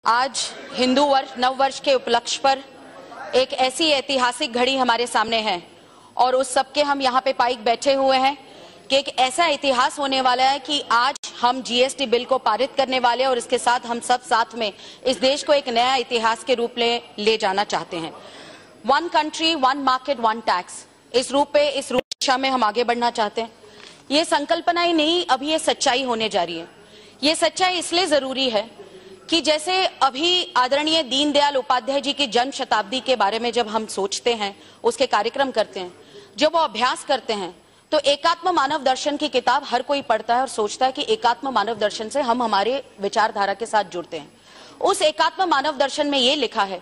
आज हिंदू नववर्ष के उपलक्ष्य पर एक ऐसी ऐतिहासिक घड़ी हमारे सामने है और उस सबके हम यहाँ पे पाइक बैठे हुए हैं कि एक ऐसा इतिहास होने वाला है कि आज हम जीएसटी बिल को पारित करने वाले हैं और इसके साथ हम सब साथ में इस देश को एक नया इतिहास के रूप में ले जाना चाहते हैं। One country, one market, one tax, इस रूप दिशा में हम आगे बढ़ना चाहते हैं। ये संकल्पना ही नहीं, अभी ये सच्चाई होने जा रही है। ये सच्चाई इसलिए जरूरी है कि जैसे अभी आदरणीय दीनदयाल उपाध्याय जी की जन्म शताब्दी के बारे में जब हम सोचते हैं, उसके कार्यक्रम करते हैं, जब वो अभ्यास करते हैं, तो एकात्म मानव दर्शन की किताब हर कोई पढ़ता है और सोचता है कि एकात्म मानव दर्शन से हम हमारे विचारधारा के साथ जुड़ते हैं। उस एकात्म मानव दर्शन में ये लिखा है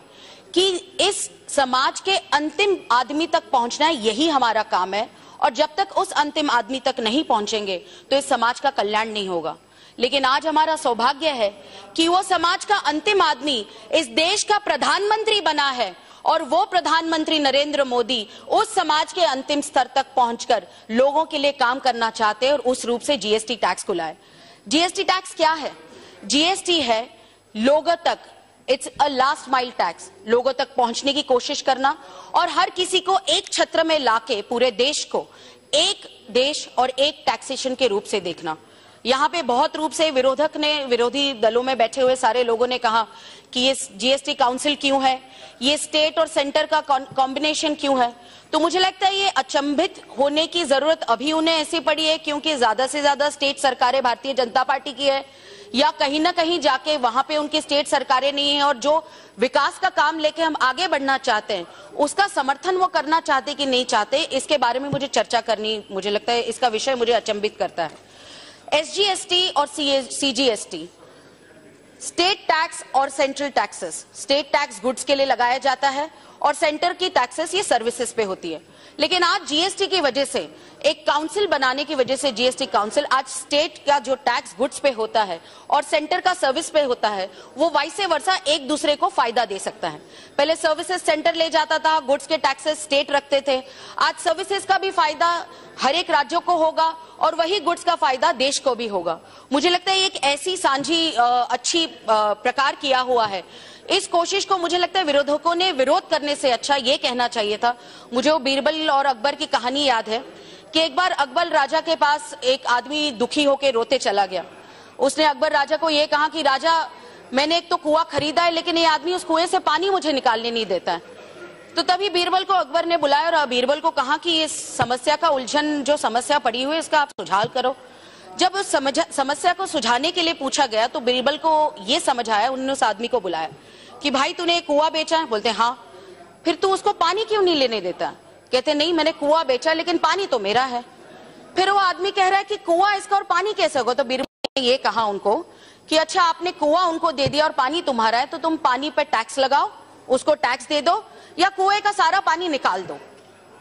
कि इस समाज के अंतिम आदमी तक पहुंचना यही हमारा काम है और जब तक उस अंतिम आदमी तक नहीं पहुंचेंगे तो इस समाज का कल्याण नहीं होगा। लेकिन आज हमारा सौभाग्य है कि वो समाज का अंतिम आदमी इस देश का प्रधानमंत्री बना है और वो प्रधानमंत्री नरेंद्र मोदी उस समाज के अंतिम स्तर तक पहुंचकर लोगों के लिए काम करना चाहते हैं और उस रूप से जीएसटी टैक्स को लाए। जीएसटी टैक्स क्या है? जीएसटी है लोगों तक, it's a last mile tax, लोगों तक पहुंचने की कोशिश करना और हर किसी को एक छत्र में लाके पूरे देश को एक देश और एक टैक्सेशन के रूप से देखना। यहाँ पे बहुत रूप से विरोधी दलों में बैठे हुए सारे लोगों ने कहा कि ये जीएसटी काउंसिल क्यों है, ये स्टेट और सेंटर का कॉम्बिनेशन क्यों है। तो मुझे लगता है ये अचंभित होने की जरूरत अभी उन्हें ऐसी पड़ी है क्योंकि ज्यादा से ज्यादा स्टेट सरकारें भारतीय जनता पार्टी की है या कहीं ना कहीं जाके वहां पे उनकी स्टेट सरकारें नहीं है और जो विकास का काम लेके हम आगे बढ़ना चाहते हैं उसका समर्थन वो करना चाहते कि नहीं चाहते, इसके बारे में मुझे चर्चा करनी, मुझे लगता है इसका विषय मुझे अचंभित करता है। एसजीएसटी और सीजीएसटी, स्टेट टैक्स और central taxes, state tax goods के लिए लगाया जाता है और सेंटर की टैक्सेस ये सर्विसेज पे होती है। लेकिन आज जीएसटी की वजह से, एक काउंसिल बनाने की वजह से, जीएसटी काउंसिल आज स्टेट का जो टैक्स गुड्स पे होता है और सेंटर का सर्विस पे होता है वो वाइसे वर्सा एक दूसरे को फायदा दे सकता है। पहले सर्विसेज सेंटर ले जाता था, गुड्स के टैक्सेस स्टेट रखते थे। आज सर्विसेज का भी फायदा हर एक राज्यों को होगा और वही गुड्स का फायदा देश को भी होगा। मुझे लगता है एक ऐसी सांझी अच्छी प्रकार किया हुआ है। इस कोशिश को मुझे लगता है विरोधकों ने विरोध करने से अच्छा ये कहना चाहिए था। मुझे वो बीरबल और अकबर की कहानी याद है कि एक बार अकबर राजा के पास एक आदमी दुखी होकर रोते चला गया। उसने अकबर राजा को ये कहा कि राजा, मैंने एक तो कुआं खरीदा है लेकिन ये आदमी उस कुएं से पानी मुझे निकालने नहीं देता है। तो तभी बीरबल को अकबर ने बुलाया और बीरबल को कहा कि इस समस्या का उलझन, जो समस्या पड़ी हुई है, इसका आप सुझाव करो। जब उस समस्या को सुझाने के लिए पूछा गया तो बीरबल को ये समझ आया, उन्होंने उस आदमी को बुलाया कि भाई तूने एक कुआं बेचा है? बोलते हाँ। फिर तू उसको पानी क्यों नहीं लेने देता? कहते नहीं, मैंने कुआं बेचा लेकिन पानी तो मेरा है। फिर वो आदमी कह रहा है कि कुआं इसका और पानी कैसे होगा? तो बीरबल ने ये कहा उनको कि अच्छा, आपने कुआं उनको दे दिया और पानी तुम्हारा है, तो तुम पानी पर टैक्स लगाओ, उसको टैक्स दे दो या कुएं का सारा पानी निकाल दो।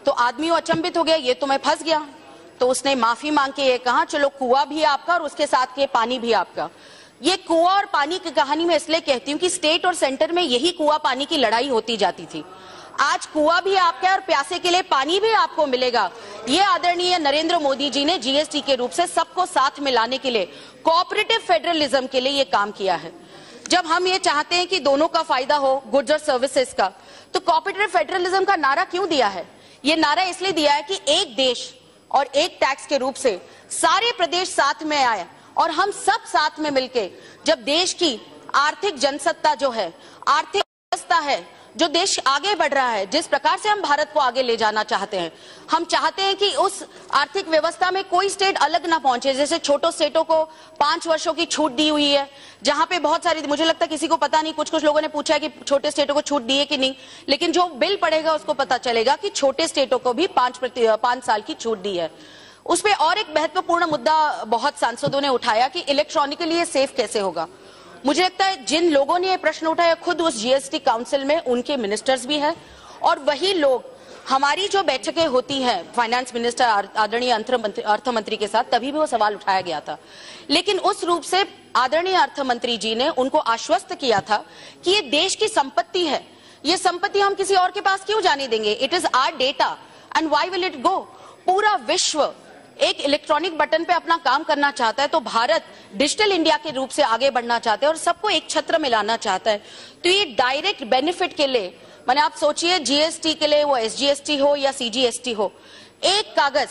तो आदमी वो अचंभित हो गया, ये तो मैं फंस गया। तो उसने माफी मांग के ये कहा, चलो कुआं भी आपका और उसके साथ ये पानी भी आपका। ये कुआं और पानी की कहानी मैं इसलिए कहती हूँ कि स्टेट और सेंटर में यही कुआं पानी की लड़ाई होती जाती थी। आज कुआं भी आपका है और प्यासे के लिए पानी भी आपको मिलेगा। ये आदरणीय नरेंद्र मोदी जी ने जीएसटी के रूप से सबको साथ में लाने के लिए, कोऑपरेटिव फेडरलिज्म के लिए ये काम किया है। जब हम ये चाहते हैं कि दोनों का फायदा हो, गुड्स और सर्विसेज का, तो कोऑपरेटिव फेडरलिज्म का नारा क्यों दिया है? ये नारा इसलिए दिया है कि एक देश और एक टैक्स के रूप से सारे प्रदेश साथ में आए और हम सब साथ में मिलके जब देश की आर्थिक जनसत्ता जो है, आर्थिक व्यवस्था है, जो देश आगे बढ़ रहा है, जिस प्रकार से हम भारत को आगे ले जाना चाहते हैं, हम चाहते हैं कि उस आर्थिक व्यवस्था में कोई स्टेट अलग ना पहुंचे। जैसे छोटे स्टेटों को 5 वर्षों की छूट दी हुई है, जहां पे बहुत सारी, मुझे लगता है किसी को पता नहीं, कुछ लोगों ने पूछा है कि छोटे स्टेटों को छूट दी है कि नहीं, लेकिन जो बिल पढ़ेगा उसको पता चलेगा कि छोटे स्टेटों को भी 5 साल की छूट दी है। उस पर और एक महत्वपूर्ण मुद्दा बहुत सांसदों ने उठाया कि इलेक्ट्रॉनिकली ये सेफ कैसे होगा। मुझे लगता है जिन लोगों ने ये प्रश्न उठाया खुद उस जीएसटी काउंसिल में उनके मिनिस्टर्स भी हैं और वही लोग, हमारी जो बैठकें होती हैं फाइनेंस मिनिस्टर आदरणीय अर्थ मंत्री के साथ, तभी भी वो सवाल उठाया गया था। लेकिन उस रूप से आदरणीय अर्थ मंत्री जी ने उनको आश्वस्त किया था कि ये देश की संपत्ति है, ये संपत्ति हम किसी और के पास क्यों जाने देंगे? It is our data and why will it go? पूरा विश्व एक इलेक्ट्रॉनिक बटन पे अपना काम करना चाहता है, तो भारत डिजिटल इंडिया के रूप से आगे बढ़ना चाहता है और सबको एक छत्र में लाना चाहता है। तो ये डायरेक्ट बेनिफिट के लिए, मैंने आप सोचिए जीएसटी के लिए, वो एसजीएसटी हो या सीजीएसटी हो, एक कागज,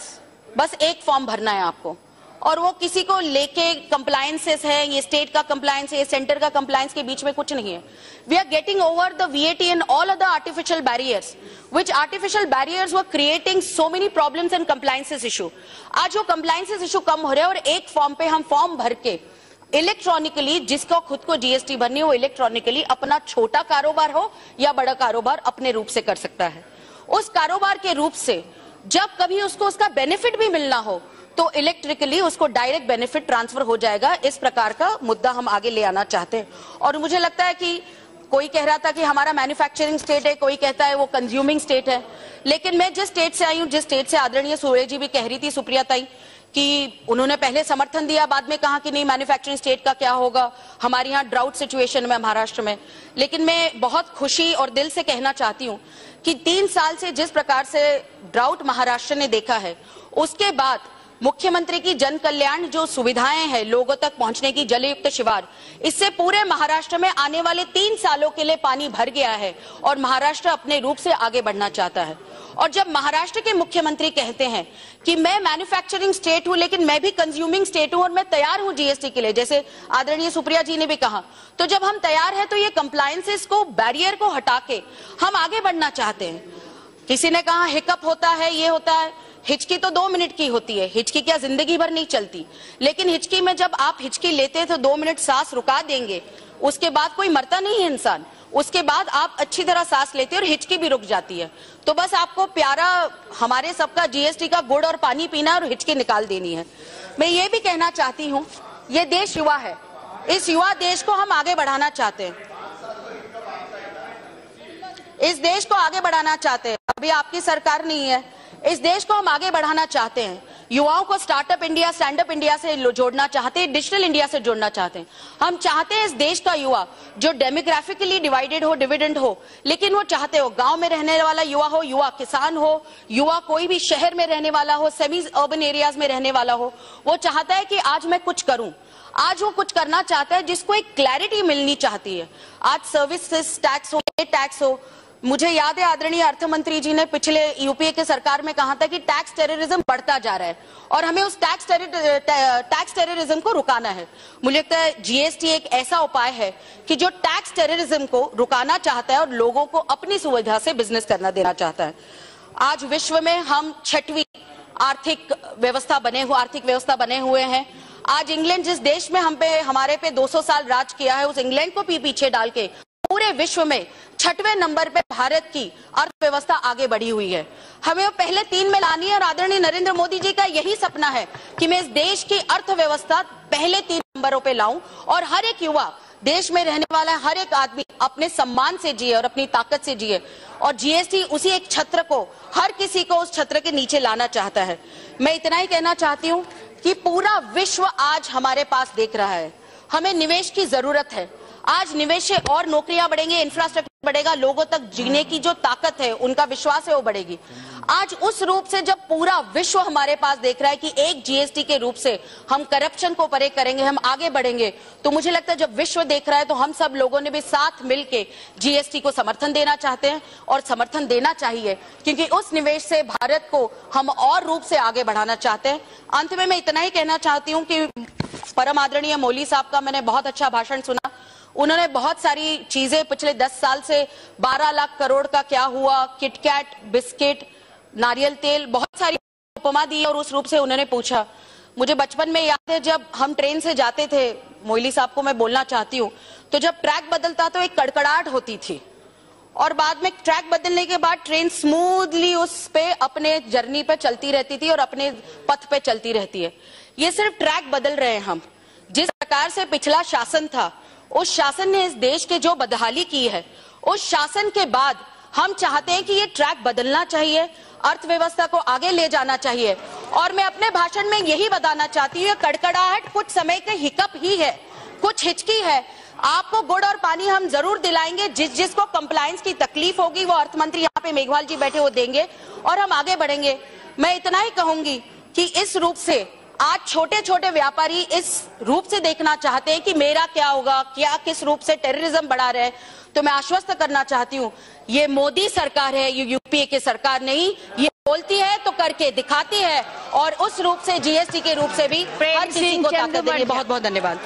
बस एक फॉर्म भरना है आपको, और वो किसी को लेके कंप्लायंसेस है, ये स्टेट का कंप्लायंस है, ये सेंटर का कंप्लायंस के बीच में कुछ नहीं है। We are getting over the VAT and all other artificial barriers, which artificial barriers were creating so many problems and compliances issue. आज वो compliances issue कम हो रहे हैं और एक फॉर्म पे हम फॉर्म भर के इलेक्ट्रॉनिकली, जिसको खुद को जीएसटी भरनी हो, इलेक्ट्रॉनिकली अपना छोटा कारोबार हो या बड़ा कारोबार अपने रूप से कर सकता है। उस कारोबार के रूप से जब कभी उसको उसका बेनिफिट भी मिलना हो तो इलेक्ट्रिकली उसको डायरेक्ट बेनिफिट ट्रांसफर हो जाएगा। इस प्रकार का मुद्दा हम आगे ले आना चाहते हैं। और मुझे लगता है कि कोई कह रहा था कि हमारा मैन्युफैक्चरिंग स्टेट है, कोई कहता है वो कंज्यूमिंग स्टेट है, लेकिन मैं जिस स्टेट से आई हूं, जिस स्टेट से आदरणीय सूर्य जी भी कह रही थी, सुप्रिया ताई, कि उन्होंने पहले समर्थन दिया, बाद में कहा कि नहीं मैन्युफैक्चरिंग स्टेट का क्या होगा, हमारे यहाँ ड्राउट सिचुएशन में महाराष्ट्र में। लेकिन मैं बहुत खुशी और दिल से कहना चाहती हूँ कि 3 साल से जिस प्रकार से ड्राउट महाराष्ट्र ने देखा है, उसके बाद मुख्यमंत्री की जन कल्याण जो सुविधाएं हैं लोगों तक पहुंचने की, जलयुक्त शिवार, इससे पूरे महाराष्ट्र में आने वाले 3 सालों के लिए पानी भर गया है और महाराष्ट्र अपने रूप से आगे बढ़ना चाहता है। और जब महाराष्ट्र के मुख्यमंत्री कहते हैं कि मैं मैन्युफैक्चरिंग स्टेट हूं लेकिन मैं भी कंज्यूमिंग स्टेट हूं और मैं तैयार हूं जीएसटी के लिए, जैसे आदरणीय सुप्रिया जी ने भी कहा, तो जब हम तैयार हैं तो ये कंप्लायंसेस को, बैरियर को हटा के हम आगे बढ़ना चाहते हैं। किसी ने कहा हिकअप होता है, ये होता है, हिचकी तो 2 मिनट की होती है, हिचकी क्या जिंदगी भर नहीं चलती, लेकिन हिचकी में जब आप हिचकी लेते हैं तो 2 मिनट सांस रुका देंगे, उसके बाद कोई मरता नहीं है इंसान, उसके बाद आप अच्छी तरह सांस लेते हैं और हिचकी भी रुक जाती है। तो बस आपको प्यारा हमारे सबका जीएसटी का गुड़ और पानी पीना और हिचकी निकाल देनी है। मैं ये भी कहना चाहती हूँ, ये देश युवा है, इस युवा देश को हम आगे बढ़ाना चाहते हैं, इस देश को आगे बढ़ाना चाहते हैं। अभी आपकी सरकार नहीं है, इस देश को हम आगे बढ़ाना चाहते हैं। युवाओं को startup India, stand up India से जोड़ना चाहते हैं, डिजिटल इंडिया से जोड़ना चाहते हैं। हम चाहते हैं इस देश का युवा जो डेमोग्राफिकली डिवाइडेड हो, डिविडेंड हो, लेकिन वो चाहते हो गांव में रहने वाला युवा हो, युवा किसान हो, युवा कोई भी शहर में रहने वाला हो, सेमी अर्बन एरियाज में रहने वाला हो, वो चाहता है कि आज मैं कुछ करूं। आज वो कुछ करना चाहता है जिसको एक क्लैरिटी मिलनी चाहती है। आज सर्विसेज टैक्स हो, ये टैक्स हो, मुझे याद है आदरणीय अर्थ मंत्री जी ने पिछले यूपीए के सरकार में कहा था कि टैक्स टेररिज्म बढ़ता जा रहा है और हमें उस टैक्स टेररिज्म को रुकाना है। मुझे लगता है जीएसटी एक ऐसा उपाय है कि जो टैक्स टेररिज्म को रुकाना चाहता है और लोगों को अपनी सुविधा से बिजनेस करना देना चाहता है। आज विश्व में हम 6वीं आर्थिक व्यवस्था बने हुए हैं। आज इंग्लैंड जिस देश में हमारे पे 200 साल राज किया है, उस इंग्लैंड को भी पीछे डाल के पूरे विश्व में 6वें नंबर पे भारत की अर्थव्यवस्था आगे बढ़ी हुई है। हमें वो पहले 3 में लानी है और आदरणीय नरेंद्र मोदी जी का यही सपना है कि मैं इस देश की अर्थव्यवस्था पहले 3 नंबरों पे लाऊं और हर एक युवा, देश में रहने वाला हर एक आदमी अपने सम्मान से जिए और अपनी ताकत से जिए। और जीएसटी उसी एक छत्र को, हर किसी को उस छत्र के नीचे लाना चाहता है। मैं इतना ही कहना चाहती हूँ कि पूरा विश्व आज हमारे पास देख रहा है, हमें निवेश की जरूरत है। आज निवेश से और नौकरियां बढ़ेंगे, इंफ्रास्ट्रक्चर बढ़ेगा, लोगों तक जीने की जो ताकत है, उनका विश्वास है, वो बढ़ेगी। आज उस रूप से जब पूरा विश्व हमारे पास देख रहा है कि एक जीएसटी के रूप से हम करप्शन को परे करेंगे, हम आगे बढ़ेंगे, तो मुझे लगता है जब विश्व देख रहा है तो हम सब लोगों ने भी साथ मिलके जीएसटी को समर्थन देना चाहते हैं और समर्थन देना चाहिए, क्योंकि उस निवेश से भारत को हम और रूप से आगे बढ़ाना चाहते हैं। अंत में मैं इतना ही कहना चाहती हूँ कि परम आदरणीय मौली साहब का मैंने बहुत अच्छा भाषण सुना। उन्होंने बहुत सारी चीजें पिछले 10 साल से 12 लाख करोड़ का क्या हुआ, किटकैट, बिस्किट, नारियल तेल, बहुत सारी उपमा दी और उस रूप से उन्होंने पूछा। मुझे बचपन में याद है जब हम ट्रेन से जाते थे, मोइली साहब को मैं बोलना चाहती हूँ, तो जब ट्रैक बदलता तो एक कड़कड़ाहट होती थी और बाद में ट्रैक बदलने के बाद ट्रेन स्मूथली उस पे अपने जर्नी पे चलती रहती थी और अपने पथ पे चलती रहती है। ये सिर्फ ट्रैक बदल रहे हैं हम। जिस प्रकार से पिछला शासन था, उस शासन ने इस देश के जो बदहाली की है, उस शासन के बाद हम चाहते हैं कि ये ट्रैक बदलना चाहिए, अर्थव्यवस्था को आगे ले जाना चाहिए। और मैं अपने भाषण में यही बताना चाहती हूँ, कड़कड़ाहट कुछ समय के हिकअप ही है, कुछ हिचकी है। आपको गुड़ और पानी हम जरूर दिलाएंगे, जिसको कंप्लायंस की तकलीफ होगी वो अर्थ मंत्री यहाँ पे मेघवाल जी बैठे वो देंगे और हम आगे बढ़ेंगे। मैं इतना ही कहूंगी कि इस रूप से आज छोटे छोटे व्यापारी इस रूप से देखना चाहते हैं कि मेरा क्या होगा, क्या किस रूप से टेररिज्म बढ़ा रहे हैं। तो मैं आश्वस्त करना चाहती हूँ, ये मोदी सरकार है, ये यूपीए की सरकार नहीं। ये बोलती है तो करके दिखाती है, और उस रूप से जीएसटी के रूप से भी हर किसी को ताकत देंगे। बहुत बहुत धन्यवाद।